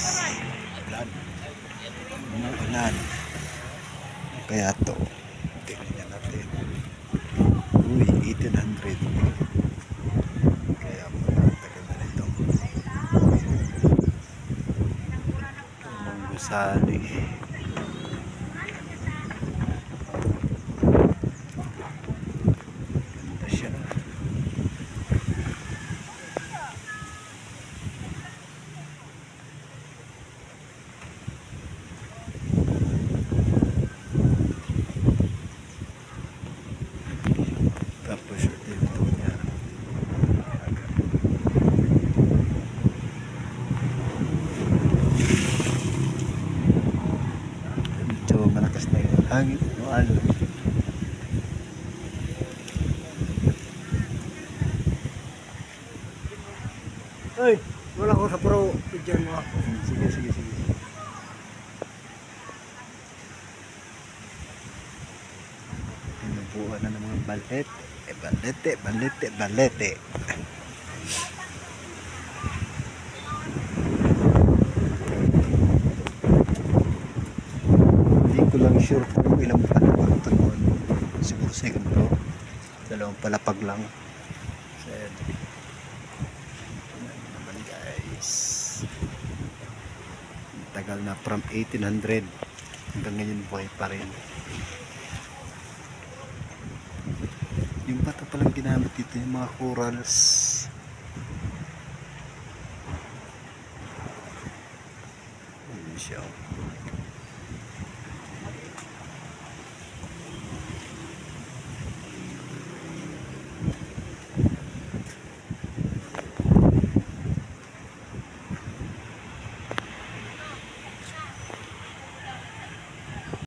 Ulan. Umuulan. Kaya to. Tingnan natin. Uy, 1800. Kaya pala tagal na nito. Ang gusali. Ganda siya. Tapos yung dito niya. Medyo malakas na yung hangin. Ano? Ay, wala ko sa pro. Pidyan mo ako. Sige, sige, sige. Pinubuhan na ng mga balete. Balete, balete, balete. Hindi ko lang sure kung ilang palapag ito noon. Siguro second row. Dalawang palapag lang. So, ayan. Ayan naman guys. Tagal na from 1800 hanggang ngayon buhay pa rin. Yung bata palang ginamit dito yung mga corals. Ayan siya.